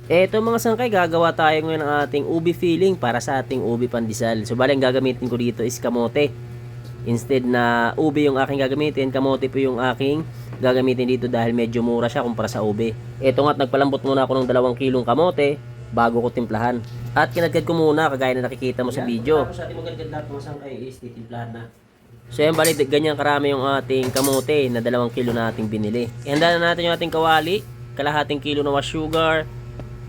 Eto mga sangkay, gagawa tayo ngayon ng ating ubi filling para sa ating ubi pandesal. So bali ang gagamitin ko dito is kamote. Instead na ubi yung aking gagamitin, kamote po yung aking gagamitin dito dahil medyo mura siya kumpara sa ubi. Eto nga't nagpalambot muna ako ng 2 kilong kamote bago ko timplahan. At kinagkad ko muna kagaya na nakikita mo sa video. Tapos ating magagad lahat mga sangkay is titimplahan na. So yan bali, ganyan karami yung ating kamote na 2 kilo na ating binili. Ihanda na natin yung ating kawali, kalahating kilo na wash sugar,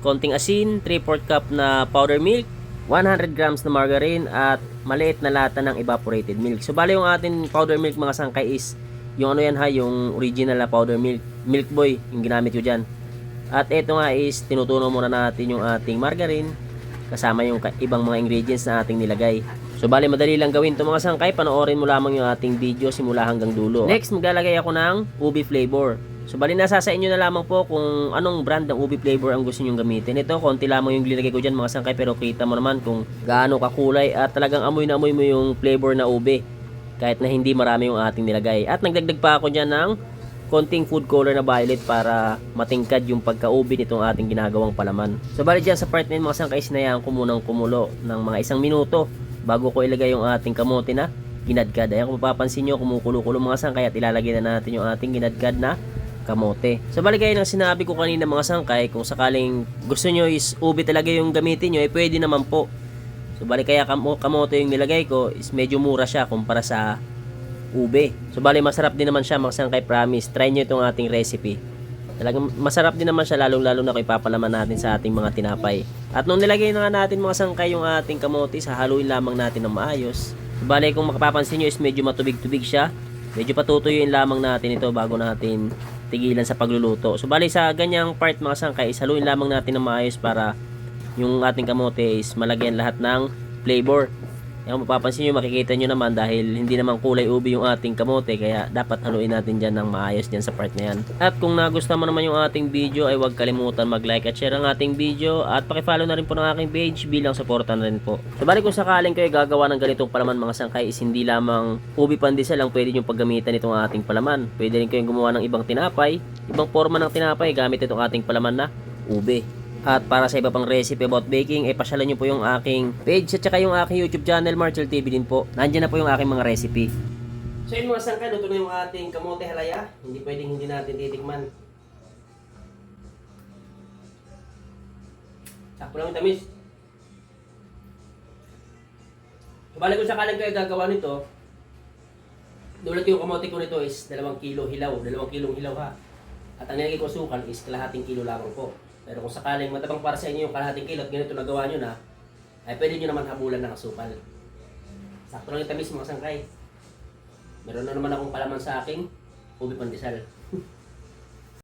konting asin, 3/4 cup na powder milk, 100 grams na margarine, at maliit na lata ng evaporated milk. So bali yung ating powder milk mga sangkay is yung ano yan ha, yung original na powder milk, Milk Boy, yung ginamit ko dyan. At ito nga is tinutunaw muna natin yung ating margarine kasama yung ibang mga ingredients na ating nilagay. So bali madali lang gawin to mga sangkay, panoorin mo lamang yung ating video simula hanggang dulo. Next maglalagay ako ng ubi flavor. So bali nasa sa inyo na lamang po kung anong brand ng ubi flavor ang gusto niyo gamitin. Ito konti lamang yung linagay ko diyan mga sangkay, pero kita mo naman kung gaano kakulay at talagang amoy na amoy mo yung flavor na ubi kahit na hindi marami yung ating nilagay. At nagdagdag pa ako diyan ng konting food color na violet para matingkad yung pagka-ubi nitong ating ginagawang palaman. So bali diyan sa part na yun mga sangkay, sinayaan ko munang kumulo ng mga 1 minuto bago ko ilagay yung ating kamote na ginadgad. Ayan, kung mapapansin nyo kumukulo-kulo mga sangkay, at ilalagay na natin yung ating ginadgad na kamote. So bali gaya ng sinabi ko kanina mga sangkay, kung sakaling gusto nyo is ubi talaga yung gamitin nyo, pwede naman po. So bali kaya kamote yung nilagay ko is medyo mura siya kumpara sa ube. So bali masarap din naman siya mga sangkay, promise. Try nyo itong ating recipe. Talagang masarap din naman siya, lalong-lalo na kung ipapalaman natin sa ating mga tinapay. At nung nilagay na nga natin mga sangkay yung ating kamote, hahaluin lamang natin ng maayos. So bali kung makapapansin nyo is medyo matubig-tubig siya. Medyo patutuyuin lamang natin ito bago natin tigilan sa pagluluto. So bali sa ganyang part mga sangkay, haluin lamang natin ng maayos para yung ating kamote is malagyan lahat ng flavor. Yung mapapansin nyo, makikita nyo naman dahil hindi naman kulay ubi yung ating kamote, kaya dapat haluin natin dyan ng maayos dyan sa part na yan. At kung nagustuhan mo naman yung ating video ay huwag kalimutan mag-like at share ang ating video, at pakifollow na rin po ng aking page bilang suporta na rin po. So bali kung sakaling kayo gagawa ng ganitong palaman mga sangkay is hindi lamang ubi pandesal lang pwede nyo paggamitan itong ating palaman. Pwede rin kayong gumawa ng ibang tinapay, ibang forma ng tinapay gamit itong ating palaman na ube. At para sa iba pang recipe about baking, pasyalan nyo po yung aking page at saka yung aking YouTube channel, Marcel TV din po. Nandiyan na po yung aking mga recipe. So yun mga sangkay, luto na yung ating kamote halaya. Hindi pwedeng hindi natin titikman. Sakto lang yung tamis. So bali kung sakaling kayo gagawa nito, dulot yung kamote ko nito is 2 kilo hilaw, 2 kilong hilaw ha. At ang nilagay ko sukal is 1/2 kilo lamang po. Pero kung sakaling matabang para sa inyo yung 1/2 kilo at ganito nagawa nyo na, ay pwede nyo naman habulan ng asukal. Sakto lang yung tamis mga sangkay. Meron na naman akong palaman sa aking ubi pandesal.